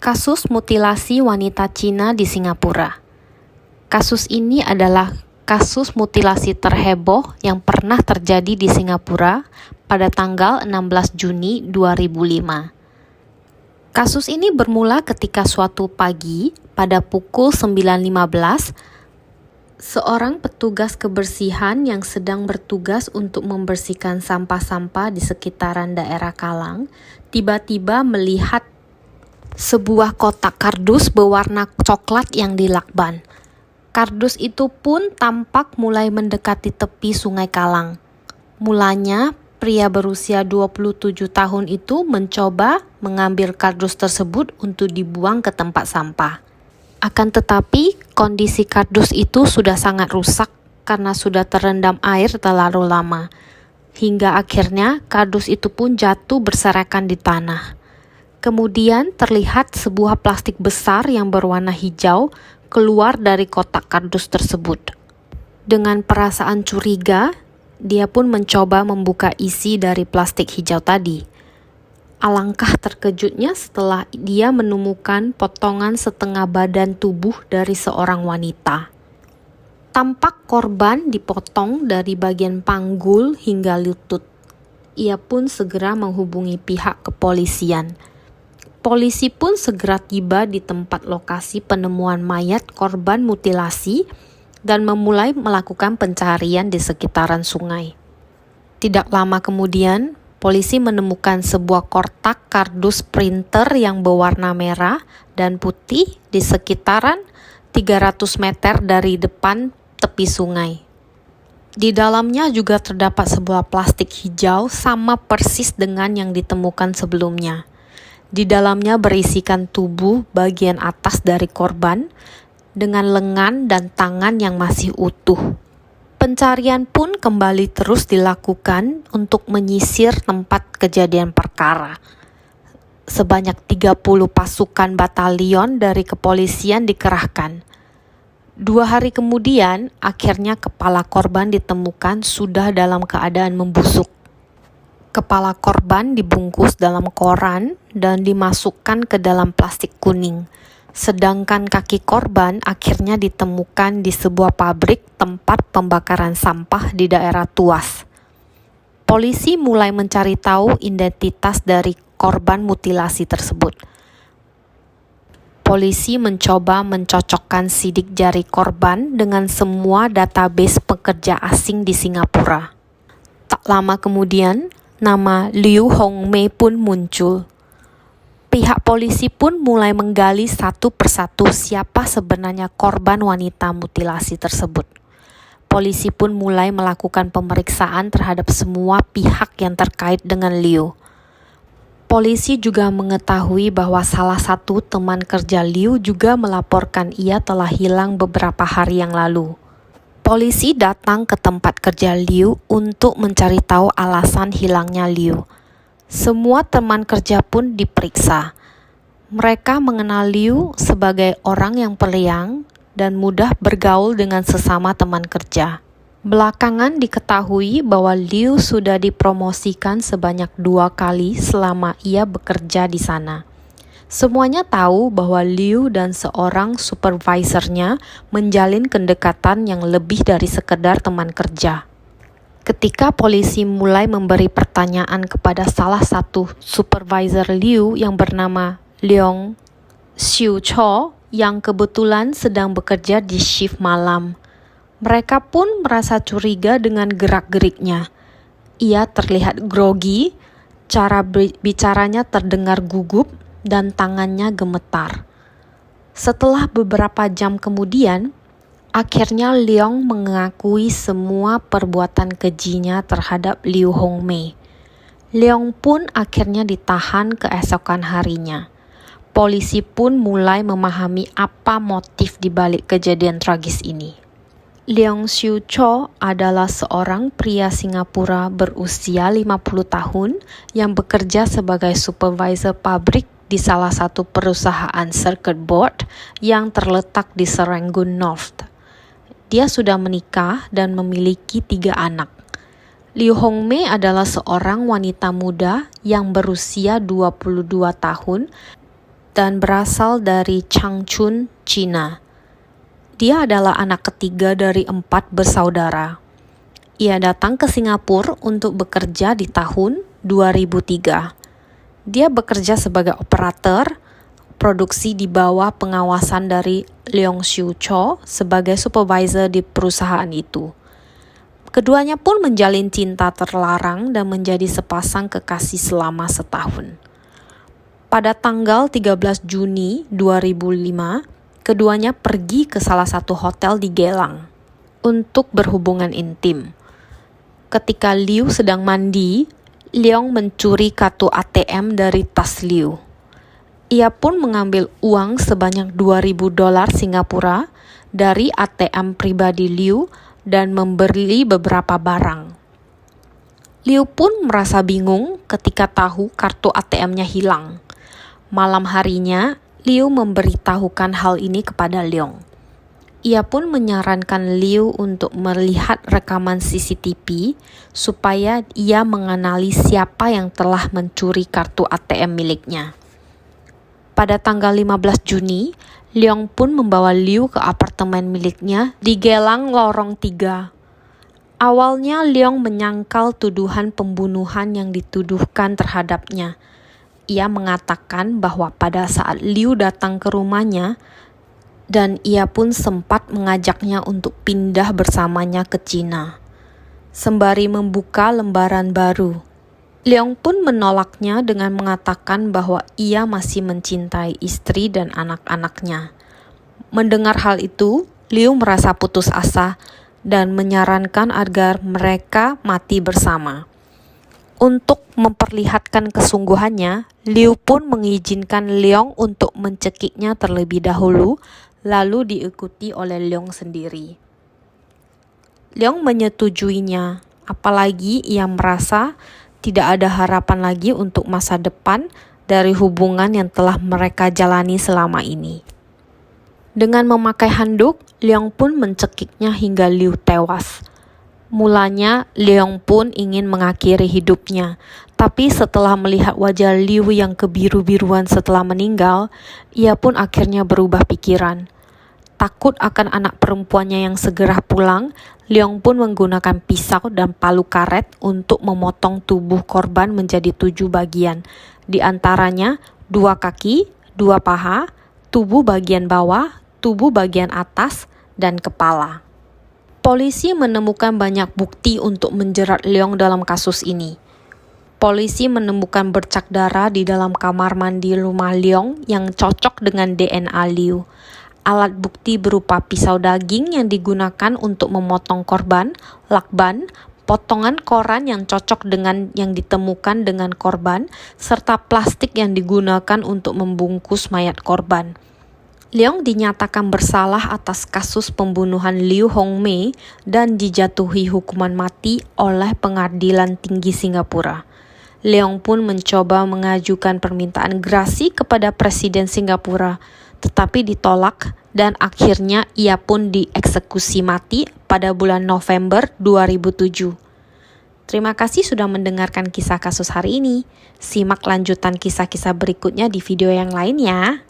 Kasus mutilasi wanita Cina di Singapura. Kasus ini adalah kasus mutilasi terheboh yang pernah terjadi di Singapura pada tanggal 16 Juni 2005. Kasus ini bermula ketika suatu pagi pada pukul 9.15, seorang petugas kebersihan yang sedang bertugas untuk membersihkan sampah-sampah di sekitaran daerah Kallang tiba-tiba melihat sebuah kotak kardus berwarna coklat yang dilakban. Kardus itu pun tampak mulai mendekati tepi Sungai Kallang. Mulanya, pria berusia 27 tahun itu mencoba mengambil kardus tersebut untuk dibuang ke tempat sampah. Akan tetapi, kondisi kardus itu sudah sangat rusak karena sudah terendam air terlalu lama. Hingga akhirnya kardus itu pun jatuh berserakan di tanah. Kemudian terlihat sebuah plastik besar yang berwarna hijau keluar dari kotak kardus tersebut. Dengan perasaan curiga, dia pun mencoba membuka isi dari plastik hijau tadi. Alangkah terkejutnya setelah dia menemukan potongan setengah badan tubuh dari seorang wanita. Tampak korban dipotong dari bagian panggul hingga lutut. Ia pun segera menghubungi pihak kepolisian. Polisi pun segera tiba di tempat lokasi penemuan mayat korban mutilasi dan memulai melakukan pencarian di sekitaran sungai. Tidak lama kemudian, polisi menemukan sebuah kotak kardus printer yang berwarna merah dan putih di sekitaran 300 meter dari depan tepi sungai. Di dalamnya juga terdapat sebuah plastik hijau sama persis dengan yang ditemukan sebelumnya. Di dalamnya berisikan tubuh bagian atas dari korban dengan lengan dan tangan yang masih utuh. Pencarian pun kembali terus dilakukan untuk menyisir tempat kejadian perkara. Sebanyak 30 pasukan batalion dari kepolisian dikerahkan. 2 hari kemudian, akhirnya kepala korban ditemukan sudah dalam keadaan membusuk. Kepala korban dibungkus dalam koran dan dimasukkan ke dalam plastik kuning. Sedangkan kaki korban akhirnya ditemukan di sebuah pabrik tempat pembakaran sampah di daerah Tuas. Polisi mulai mencari tahu identitas dari korban mutilasi tersebut. Polisi mencoba mencocokkan sidik jari korban dengan semua database pekerja asing di Singapura. Tak lama kemudian, nama Liu Hongmei pun muncul. Pihak polisi pun mulai menggali satu persatu siapa sebenarnya korban wanita mutilasi tersebut. Polisi pun mulai melakukan pemeriksaan terhadap semua pihak yang terkait dengan Liu. Polisi juga mengetahui bahwa salah satu teman kerja Liu juga melaporkan ia telah hilang beberapa hari yang lalu. Polisi datang ke tempat kerja Liu untuk mencari tahu alasan hilangnya Liu. Semua teman kerja pun diperiksa. Mereka mengenal Liu sebagai orang yang periang dan mudah bergaul dengan sesama teman kerja. Belakangan diketahui bahwa Liu sudah dipromosikan sebanyak 2 kali selama ia bekerja di sana. Semuanya tahu bahwa Liu dan seorang supervisornya menjalin kedekatan yang lebih dari sekedar teman kerja. Ketika polisi mulai memberi pertanyaan kepada salah satu supervisor Liu yang bernama Leong Siu Cho yang kebetulan sedang bekerja di shift malam, mereka pun merasa curiga dengan gerak-geriknya. Ia terlihat grogi, cara bicaranya terdengar gugup, dan tangannya gemetar. Setelah beberapa jam kemudian, akhirnya Leong mengakui semua perbuatan kejinya terhadap Liu Hongmei. Leong pun akhirnya ditahan keesokan harinya. Polisi pun mulai memahami apa motif di balik kejadian tragis ini. Leong Siu Cho adalah seorang pria Singapura berusia 50 tahun yang bekerja sebagai supervisor pabrik di salah satu perusahaan circuit board yang terletak di Serangoon North. Dia sudah menikah dan memiliki 3 anak. Liu Hongmei adalah seorang wanita muda yang berusia 22 tahun dan berasal dari Changchun, China. Dia adalah anak ketiga dari 4 bersaudara. Ia datang ke Singapura untuk bekerja di tahun 2003. Dia bekerja sebagai operator produksi di bawah pengawasan dari Leong Siu Cho sebagai supervisor di perusahaan itu. Keduanya pun menjalin cinta terlarang dan menjadi sepasang kekasih selama setahun. Pada tanggal 13 Juni 2005, keduanya pergi ke salah satu hotel di Gelang untuk berhubungan intim. Ketika Liu sedang mandi, Leong mencuri kartu ATM dari tas Liu. Ia pun mengambil uang sebanyak $2.000 Singapura dari ATM pribadi Liu dan membeli beberapa barang. Liu pun merasa bingung ketika tahu kartu ATM-nya hilang. Malam harinya, Liu memberitahukan hal ini kepada Leong. Ia pun menyarankan Liu untuk melihat rekaman CCTV supaya ia mengenali siapa yang telah mencuri kartu ATM miliknya. Pada tanggal 15 Juni, Leong pun membawa Liu ke apartemen miliknya di Gelang Lorong 3. Awalnya Leong menyangkal tuduhan pembunuhan yang dituduhkan terhadapnya. Ia mengatakan bahwa pada saat Liu datang ke rumahnya, dan ia pun sempat mengajaknya untuk pindah bersamanya ke China, sembari membuka lembaran baru. Leong pun menolaknya dengan mengatakan bahwa ia masih mencintai istri dan anak-anaknya. Mendengar hal itu, Liu merasa putus asa dan menyarankan agar mereka mati bersama. Untuk memperlihatkan kesungguhannya, Liu pun mengizinkan Leong untuk mencekiknya terlebih dahulu, lalu diikuti oleh Leong sendiri. Leong menyetujuinya, apalagi ia merasa tidak ada harapan lagi untuk masa depan dari hubungan yang telah mereka jalani selama ini. Dengan memakai handuk, Leong pun mencekiknya hingga Liu tewas. Mulanya, Leong pun ingin mengakhiri hidupnya, tapi setelah melihat wajah Liu yang kebiru-biruan setelah meninggal, ia pun akhirnya berubah pikiran. Takut akan anak perempuannya yang segera pulang, Leong pun menggunakan pisau dan palu karet untuk memotong tubuh korban menjadi 7 bagian, di antaranya 2 kaki, 2 paha, tubuh bagian bawah, tubuh bagian atas, dan kepala. Polisi menemukan banyak bukti untuk menjerat Leong dalam kasus ini. Polisi menemukan bercak darah di dalam kamar mandi rumah Leong yang cocok dengan DNA Liu. Alat bukti berupa pisau daging yang digunakan untuk memotong korban, lakban, potongan koran yang cocok dengan yang ditemukan dengan korban, serta plastik yang digunakan untuk membungkus mayat korban. Leong dinyatakan bersalah atas kasus pembunuhan Liu Hongmei dan dijatuhi hukuman mati oleh Pengadilan Tinggi Singapura. Leong pun mencoba mengajukan permintaan grasi kepada Presiden Singapura, tetapi ditolak dan akhirnya ia pun dieksekusi mati pada bulan November 2007. Terima kasih sudah mendengarkan kisah kasus hari ini. Simak lanjutan kisah-kisah berikutnya di video yang lain ya.